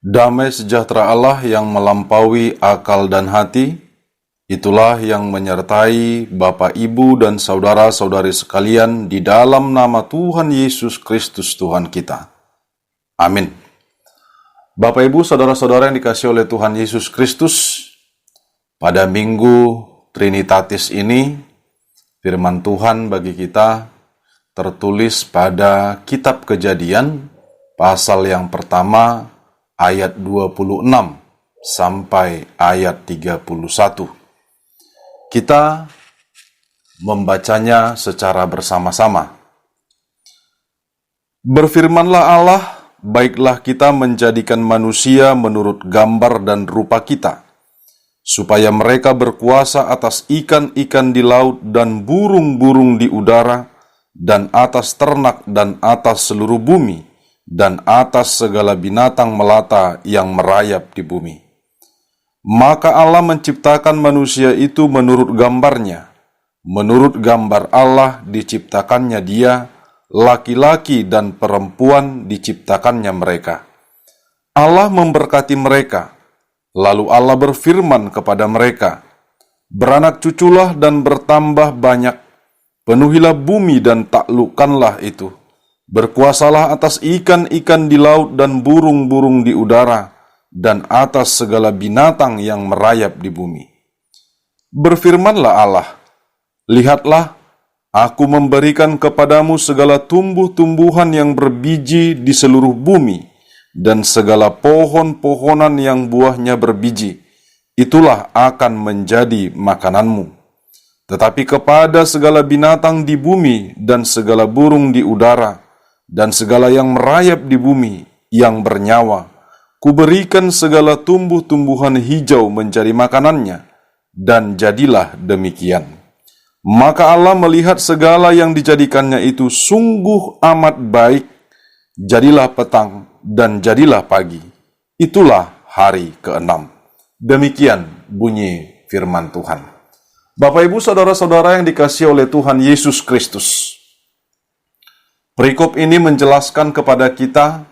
Damai sejahtera Allah yang melampaui akal dan hati, itulah yang menyertai Bapak, Ibu, dan saudara-saudari sekalian di dalam nama Tuhan Yesus Kristus Tuhan kita. Amin. Bapak, Ibu, saudara-saudara yang dikasihi oleh Tuhan Yesus Kristus, pada Minggu Trinitatis ini, firman Tuhan bagi kita tertulis pada Kitab Kejadian, pasal yang pertama, ayat 26 sampai ayat 31. Kita membacanya secara bersama-sama. Berfirmanlah Allah, baiklah kita menjadikan manusia menurut gambar dan rupa kita, supaya mereka berkuasa atas ikan-ikan di laut dan burung-burung di udara, dan atas ternak dan atas seluruh bumi, dan atas segala binatang melata yang merayap di bumi. Maka Allah menciptakan manusia itu menurut gambarnya. Menurut gambar Allah diciptakannya dia, laki-laki dan perempuan diciptakannya mereka. Allah memberkati mereka, lalu Allah berfirman kepada mereka, beranak cuculah dan bertambah banyak, penuhilah bumi dan taklukkanlah itu. Berkuasalah atas ikan-ikan di laut dan burung-burung di udara, dan atas segala binatang yang merayap di bumi. Berfirmanlah Allah, lihatlah, aku memberikan kepadamu segala tumbuh-tumbuhan yang berbiji di seluruh bumi, dan segala pohon-pohonan yang buahnya berbiji, itulah akan menjadi makananmu. Tetapi kepada segala binatang di bumi dan segala burung di udara, dan segala yang merayap di bumi, yang bernyawa, kuberikan segala tumbuh-tumbuhan hijau menjadi makanannya, dan jadilah demikian. Maka Allah melihat segala yang dijadikannya itu sungguh amat baik, jadilah petang dan jadilah pagi. Itulah hari ke-6. Demikian bunyi firman Tuhan. Bapak, Ibu, saudara-saudara yang dikasihi oleh Tuhan Yesus Kristus, perikop ini menjelaskan kepada kita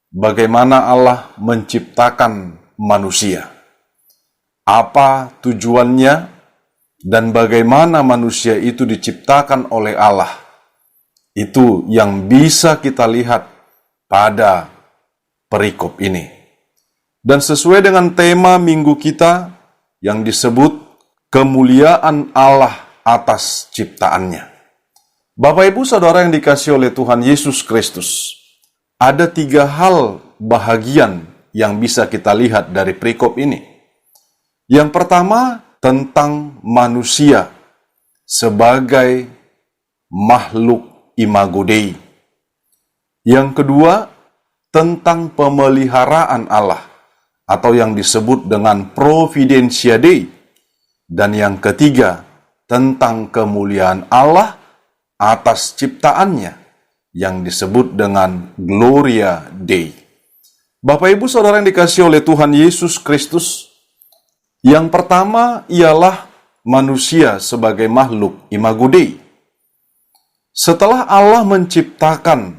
bagaimana Allah menciptakan manusia, apa tujuannya, dan bagaimana manusia itu diciptakan oleh Allah. Itu yang bisa kita lihat pada perikop ini. Dan sesuai dengan tema minggu kita yang disebut kemuliaan Allah atas ciptaannya. Bapak, Ibu, saudara yang dikasihi oleh Tuhan Yesus Kristus, ada 3 hal bahagian yang bisa kita lihat dari perikop ini. Yang pertama, tentang manusia sebagai makhluk imago Dei. Yang kedua, tentang pemeliharaan Allah, atau yang disebut dengan Providentia Dei. Dan yang ketiga, tentang kemuliaan Allah atas ciptaannya, yang disebut dengan Gloria Dei. Bapak, Ibu, saudara yang dikasihi oleh Tuhan Yesus Kristus, yang pertama ialah manusia sebagai makhluk imago Dei. Setelah Allah menciptakan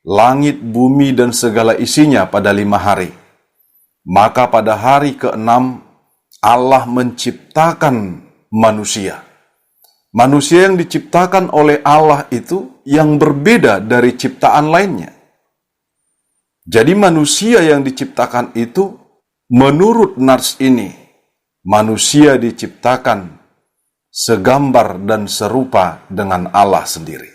langit, bumi, dan segala isinya pada 5 hari, maka pada hari ke-6 Allah menciptakan manusia. Manusia yang diciptakan oleh Allah itu yang berbeda dari ciptaan lainnya. Jadi manusia yang diciptakan itu, menurut nats ini, manusia diciptakan segambar dan serupa dengan Allah sendiri.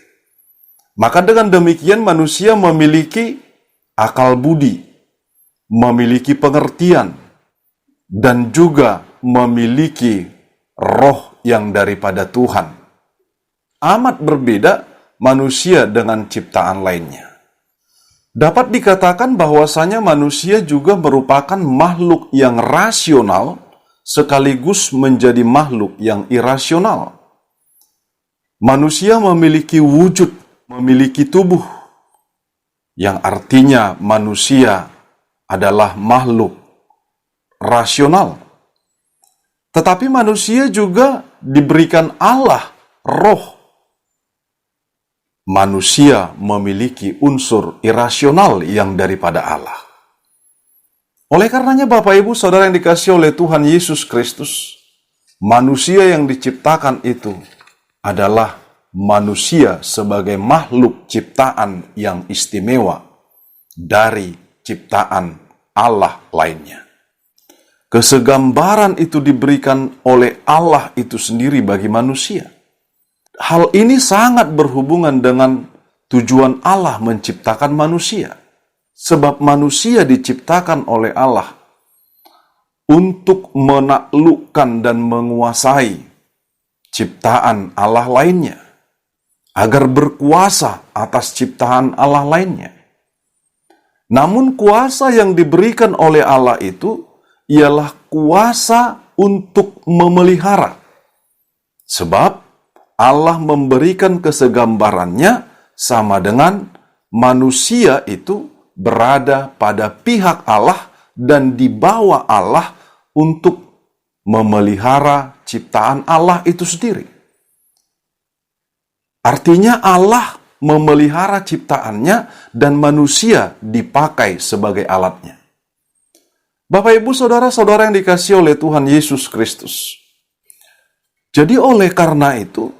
Maka dengan demikian manusia memiliki akal budi, memiliki pengertian, dan juga memiliki roh yang daripada Tuhan. Amat berbeda manusia dengan ciptaan lainnya. Dapat dikatakan bahwasanya manusia juga merupakan makhluk yang rasional sekaligus menjadi makhluk yang irasional. Manusia memiliki wujud, memiliki tubuh, yang artinya manusia adalah makhluk rasional. Tetapi manusia juga diberikan Allah roh. Manusia memiliki unsur irasional yang daripada Allah. Oleh karenanya Bapak Ibu Saudara yang dikasihi oleh Tuhan Yesus Kristus, manusia yang diciptakan itu adalah manusia sebagai makhluk ciptaan yang istimewa dari ciptaan Allah lainnya. Kesegambaran itu diberikan oleh Allah itu sendiri bagi manusia. Hal ini sangat berhubungan dengan tujuan Allah menciptakan manusia. Sebab manusia diciptakan oleh Allah untuk menaklukkan dan menguasai ciptaan Allah lainnya, agar berkuasa atas ciptaan Allah lainnya. Namun kuasa yang diberikan oleh Allah itu ialah kuasa untuk memelihara. Sebab Allah memberikan kesegambarannya sama dengan manusia itu berada pada pihak Allah dan di bawah Allah untuk memelihara ciptaan Allah itu sendiri. Artinya Allah memelihara ciptaannya dan manusia dipakai sebagai alatnya. Bapak Ibu Saudara-saudara yang dikasihi oleh Tuhan Yesus Kristus. Jadi oleh karena itu,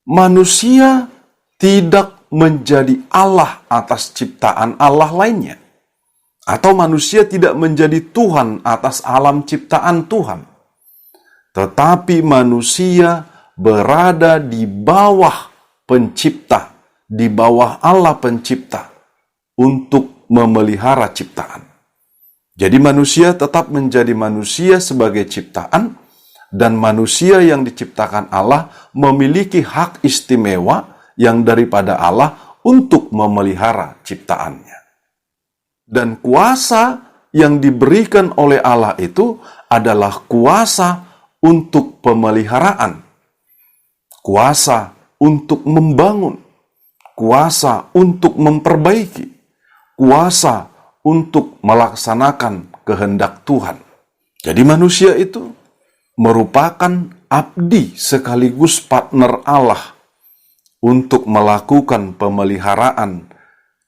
manusia tidak menjadi Allah atas ciptaan Allah lainnya. Atau manusia tidak menjadi Tuhan atas alam ciptaan Tuhan. Tetapi manusia berada di bawah pencipta, di bawah Allah pencipta, untuk memelihara ciptaan. Jadi manusia tetap menjadi manusia sebagai ciptaan, dan manusia yang diciptakan Allah memiliki hak istimewa yang daripada Allah untuk memelihara ciptaannya. Dan kuasa yang diberikan oleh Allah itu adalah kuasa untuk pemeliharaan, kuasa untuk membangun, kuasa untuk memperbaiki, kuasa untuk melaksanakan kehendak Tuhan. Jadi manusia itu merupakan abdi sekaligus partner Allah untuk melakukan pemeliharaan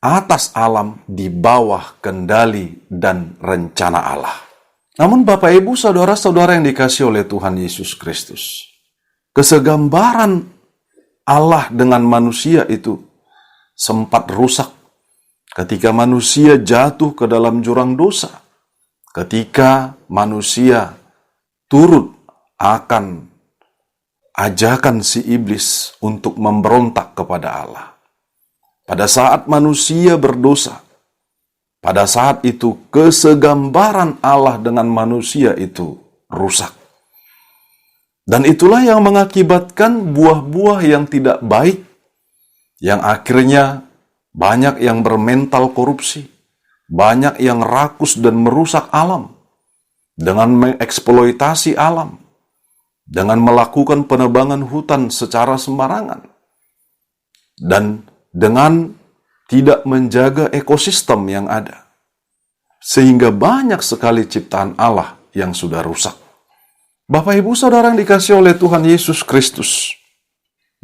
atas alam di bawah kendali dan rencana Allah. Namun Bapak Ibu Saudara-saudara yang dikasihi oleh Tuhan Yesus Kristus, kesegambaran Allah dengan manusia itu sempat rusak ketika manusia jatuh ke dalam jurang dosa, ketika manusia turut akan ajakan si iblis untuk memberontak kepada Allah. Pada saat manusia berdosa, pada saat itu kesegambaran Allah dengan manusia itu rusak. Dan itulah yang mengakibatkan buah-buah yang tidak baik, yang akhirnya banyak yang bermental korupsi, banyak yang rakus dan merusak alam, dengan mengeksploitasi alam, dengan melakukan penebangan hutan secara sembarangan, dan dengan tidak menjaga ekosistem yang ada. Sehingga banyak sekali ciptaan Allah yang sudah rusak. Bapak Ibu Saudara yang dikasihi oleh Tuhan Yesus Kristus.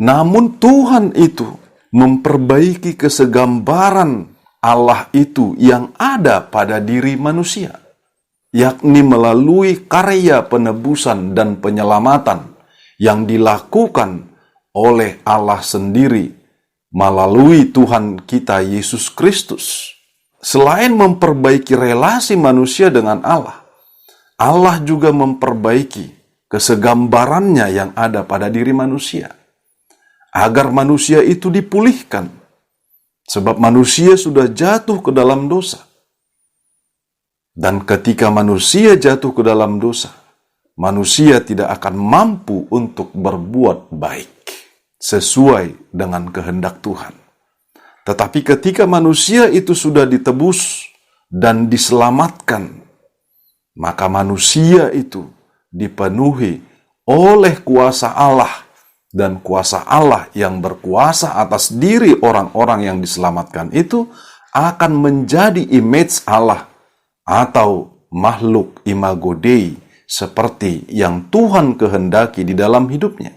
Namun Tuhan itu memperbaiki kesegambaran Allah itu yang ada pada diri manusia, yakni melalui karya penebusan dan penyelamatan yang dilakukan oleh Allah sendiri melalui Tuhan kita Yesus Kristus. Selain memperbaiki relasi manusia dengan Allah, Allah juga memperbaiki kesegambarannya yang ada pada diri manusia, agar manusia itu dipulihkan, sebab manusia sudah jatuh ke dalam dosa. Dan ketika manusia jatuh ke dalam dosa, manusia tidak akan mampu untuk berbuat baik sesuai dengan kehendak Tuhan. Tetapi ketika manusia itu sudah ditebus dan diselamatkan, maka manusia itu dipenuhi oleh kuasa Allah, dan kuasa Allah yang berkuasa atas diri orang-orang yang diselamatkan itu akan menjadi image Allah atau makhluk imago Dei seperti yang Tuhan kehendaki di dalam hidupnya,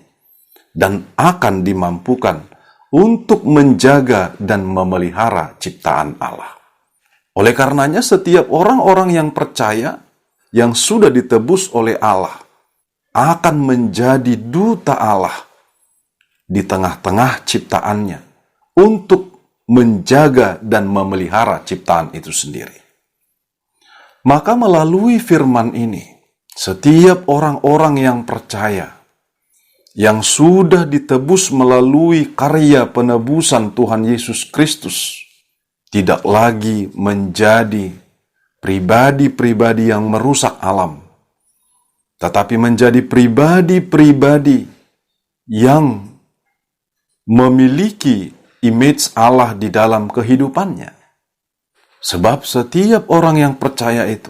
dan akan dimampukan untuk menjaga dan memelihara ciptaan Allah. Oleh karenanya setiap orang-orang yang percaya, yang sudah ditebus oleh Allah, akan menjadi duta Allah di tengah-tengah ciptaannya untuk menjaga dan memelihara ciptaan itu sendiri. Maka melalui firman ini, setiap orang-orang yang percaya, yang sudah ditebus melalui karya penebusan Tuhan Yesus Kristus, tidak lagi menjadi pribadi-pribadi yang merusak alam, tetapi menjadi pribadi-pribadi yang memiliki image Allah di dalam kehidupannya. Sebab setiap orang yang percaya itu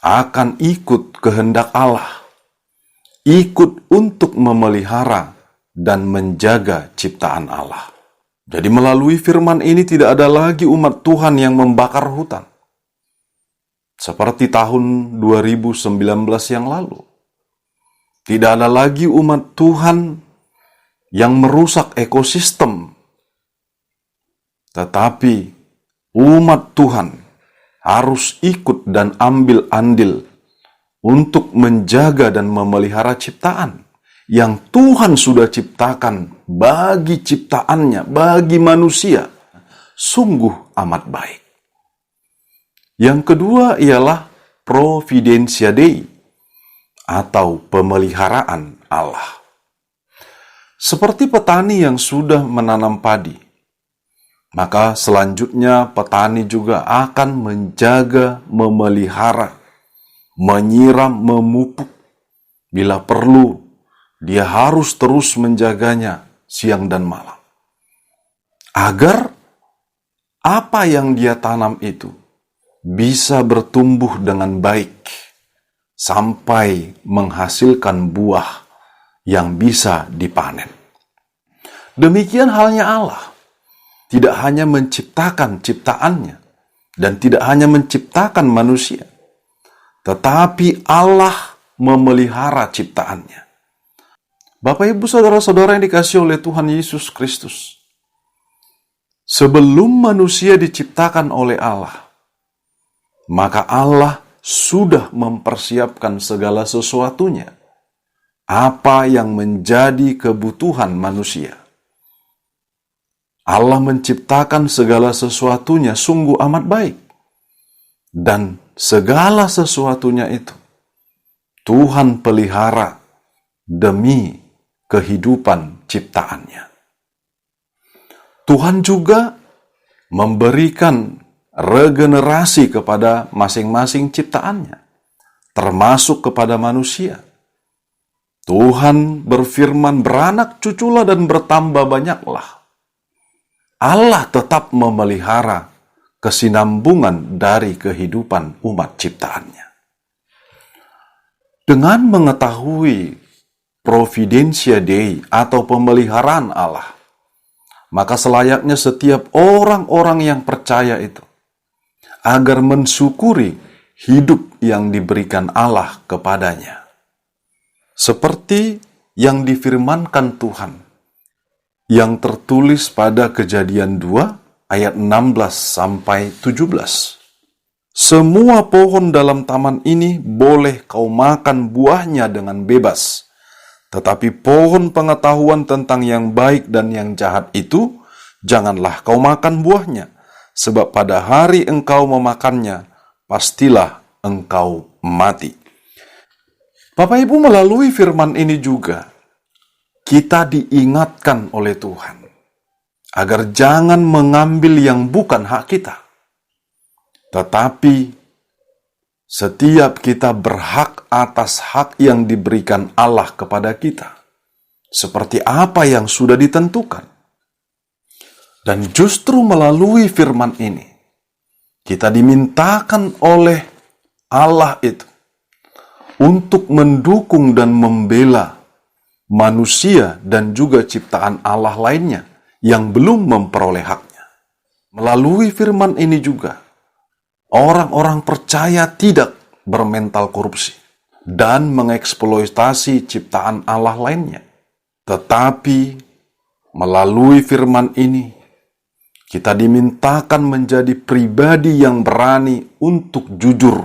akan ikut kehendak Allah, ikut untuk memelihara dan menjaga ciptaan Allah. Jadi melalui firman ini tidak ada lagi umat Tuhan yang membakar hutan. Seperti tahun 2019 yang lalu. Tidak ada lagi umat Tuhan yang merusak ekosistem. Tetapi umat Tuhan harus ikut dan ambil andil untuk menjaga dan memelihara ciptaan yang Tuhan sudah ciptakan bagi ciptaannya, bagi manusia, sungguh amat baik. Yang kedua ialah Providentia Dei, atau pemeliharaan Allah. Seperti petani yang sudah menanam padi, maka selanjutnya petani juga akan menjaga, memelihara, menyiram, memupuk. Bila perlu, dia harus terus menjaganya siang dan malam. Agar apa yang dia tanam itu bisa bertumbuh dengan baik sampai menghasilkan buah yang bisa dipanen. Demikian halnya Allah. Tidak hanya menciptakan ciptaannya dan tidak hanya menciptakan manusia, tetapi Allah memelihara ciptaannya. Bapak, Ibu, Saudara-saudara yang dikasihi oleh Tuhan Yesus Kristus, sebelum manusia diciptakan oleh Allah, maka Allah sudah mempersiapkan segala sesuatunya, apa yang menjadi kebutuhan manusia. Allah menciptakan segala sesuatunya sungguh amat baik, dan segala sesuatunya itu Tuhan pelihara demi kehidupan ciptaannya. Tuhan juga memberikan regenerasi kepada masing-masing ciptaannya, termasuk kepada manusia. Tuhan berfirman, beranak cuculah dan bertambah banyaklah. Allah tetap memelihara kesinambungan dari kehidupan umat ciptaannya. Dengan mengetahui Providentia Dei atau pemeliharaan Allah, maka selayaknya setiap orang-orang yang percaya itu agar mensyukuri hidup yang diberikan Allah kepadanya. Seperti yang difirmankan Tuhan, yang tertulis pada Kejadian 2 ayat 16 sampai 17. Semua pohon dalam taman ini boleh kau makan buahnya dengan bebas. Tetapi pohon pengetahuan tentang yang baik dan yang jahat itu, janganlah kau makan buahnya. Sebab pada hari engkau memakannya, pastilah engkau mati. Bapak Ibu, melalui firman ini juga, kita diingatkan oleh Tuhan agar jangan mengambil yang bukan hak kita. Tetapi setiap kita berhak atas hak yang diberikan Allah kepada kita, seperti apa yang sudah ditentukan. Dan justru melalui firman ini, kita dimintakan oleh Allah itu untuk mendukung dan membela manusia dan juga ciptaan Allah lainnya yang belum memperoleh haknya. Melalui firman ini juga, orang-orang percaya tidak bermental korupsi dan mengeksploitasi ciptaan Allah lainnya. Tetapi melalui firman ini, Kita dimintakan menjadi pribadi yang berani untuk jujur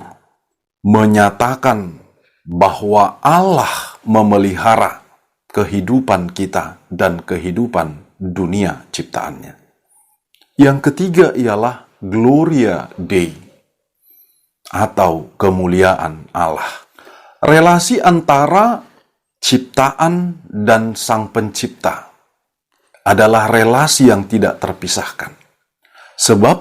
menyatakan bahwa Allah memelihara kehidupan kita dan kehidupan dunia ciptaannya. Yang ketiga ialah Gloria Dei atau kemuliaan Allah. Relasi antara ciptaan dan Sang Pencipta adalah relasi yang tidak terpisahkan. Sebab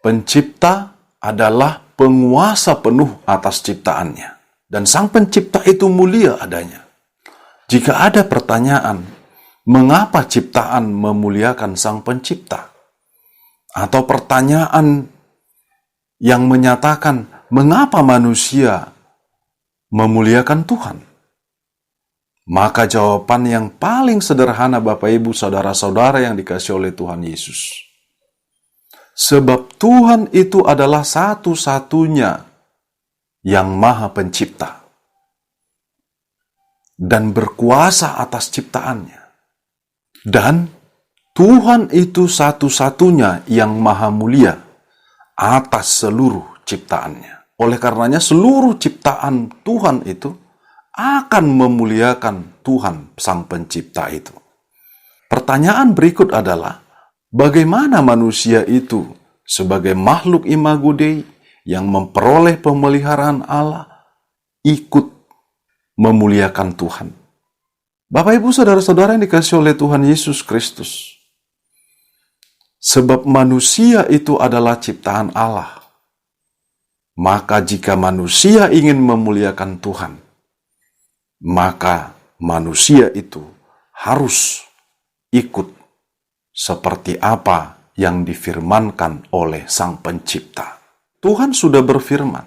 Pencipta adalah penguasa penuh atas ciptaannya. Dan Sang Pencipta itu mulia adanya. Jika ada pertanyaan, mengapa ciptaan memuliakan Sang Pencipta? Atau pertanyaan yang menyatakan, mengapa manusia memuliakan Tuhan? Maka jawaban yang paling sederhana Bapak Ibu Saudara-saudara yang dikasihi oleh Tuhan Yesus. Sebab Tuhan itu adalah satu-satunya yang Maha Pencipta dan berkuasa atas ciptaannya. Dan Tuhan itu satu-satunya yang Maha Mulia atas seluruh ciptaannya. Oleh karenanya seluruh ciptaan Tuhan itu akan memuliakan Tuhan Sang Pencipta itu. Pertanyaan berikut adalah, bagaimana manusia itu sebagai makhluk imago Dei yang memperoleh pemeliharaan Allah ikut memuliakan Tuhan? Bapak Ibu Saudara-saudara yang dikasihi oleh Tuhan Yesus Kristus, sebab manusia itu adalah ciptaan Allah, maka jika manusia ingin memuliakan Tuhan, maka manusia itu harus ikut seperti apa yang difirmankan oleh Sang Pencipta. Tuhan sudah berfirman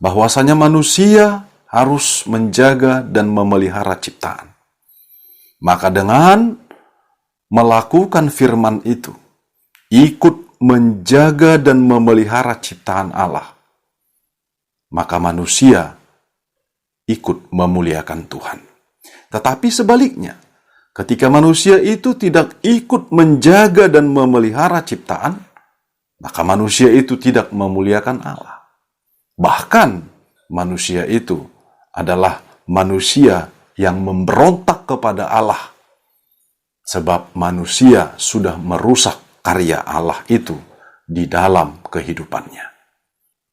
bahwasanya manusia harus menjaga dan memelihara ciptaan. Maka dengan melakukan firman itu, ikut menjaga dan memelihara ciptaan Allah, maka manusia ikut memuliakan Tuhan. Tetapi sebaliknya, ketika manusia itu tidak ikut menjaga dan memelihara ciptaan, maka manusia itu tidak memuliakan Allah. Bahkan manusia itu adalah manusia yang memberontak kepada Allah, sebab manusia sudah merusak karya Allah itu di dalam kehidupannya.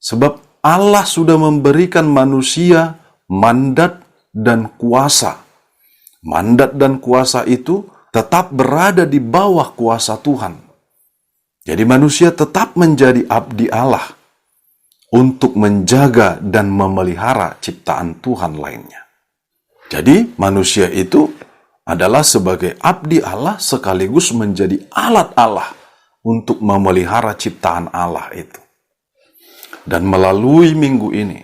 Sebab Allah sudah memberikan manusia mandat dan kuasa. Mandat dan kuasa itu tetap berada di bawah kuasa Tuhan. Jadi manusia tetap menjadi abdi Allah untuk menjaga dan memelihara ciptaan Tuhan lainnya. Jadi manusia itu adalah sebagai abdi Allah sekaligus menjadi alat Allah untuk memelihara ciptaan Allah itu. Dan melalui minggu ini,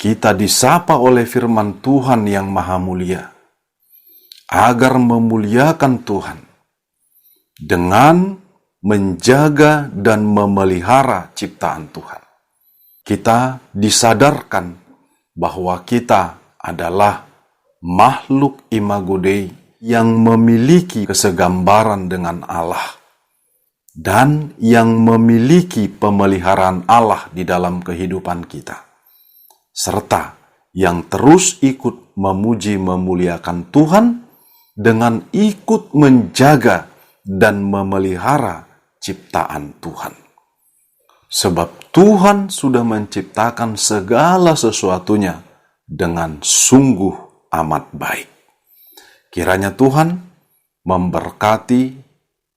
kita disapa oleh firman Tuhan yang Maha Mulia, agar memuliakan Tuhan dengan menjaga dan memelihara ciptaan Tuhan. Kita disadarkan bahwa kita adalah makhluk imago Dei yang memiliki kesegambaran dengan Allah dan yang memiliki pemeliharaan Allah di dalam kehidupan kita, serta yang terus ikut memuji memuliakan Tuhan dengan ikut menjaga dan memelihara ciptaan Tuhan. Sebab Tuhan sudah menciptakan segala sesuatunya dengan sungguh amat baik. Kiranya Tuhan memberkati,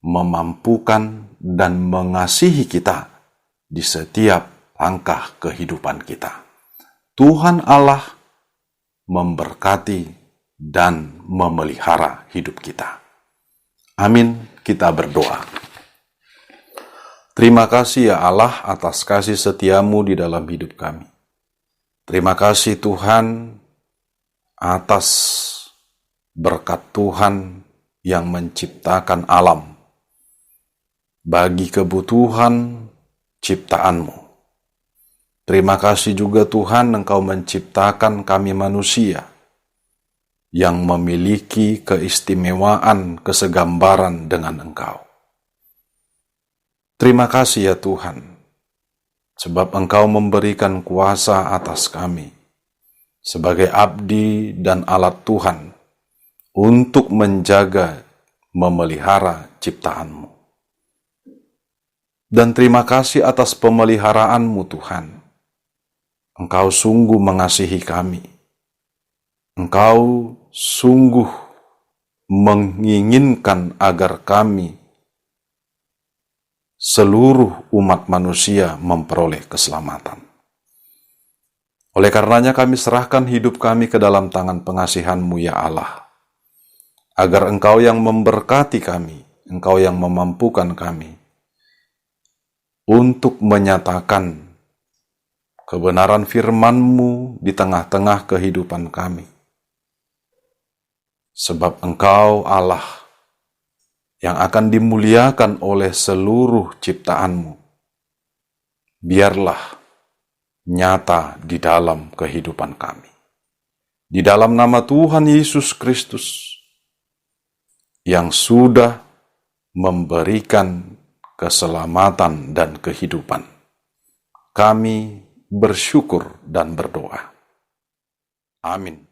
memampukan, dan mengasihi kita di setiap langkah kehidupan kita. Tuhan Allah memberkati dan memelihara hidup kita. Amin, kita berdoa. Terima kasih ya Allah atas kasih setiamu di dalam hidup kami. Terima kasih Tuhan atas berkat Tuhan yang menciptakan alam bagi kebutuhan ciptaanmu. Terima kasih juga Tuhan Engkau menciptakan kami manusia yang memiliki keistimewaan kesegambaran dengan Engkau. Terima kasih ya Tuhan, sebab Engkau memberikan kuasa atas kami sebagai abdi dan alat Tuhan untuk menjaga, memelihara ciptaan-Mu. Dan terima kasih atas pemeliharaan-Mu Tuhan. Engkau sungguh mengasihi kami. Engkau sungguh menginginkan agar kami, seluruh umat manusia, memperoleh keselamatan. Oleh karenanya kami serahkan hidup kami ke dalam tangan pengasihan-Mu ya Allah, agar Engkau yang memberkati kami, Engkau yang memampukan kami untuk menyatakan kebenaran firman-Mu di tengah-tengah kehidupan kami. Sebab Engkau Allah yang akan dimuliakan oleh seluruh ciptaan-Mu. Biarlah nyata di dalam kehidupan kami. Di dalam nama Tuhan Yesus Kristus yang sudah memberikan keselamatan dan kehidupan, kami bersyukur dan berdoa. Amin.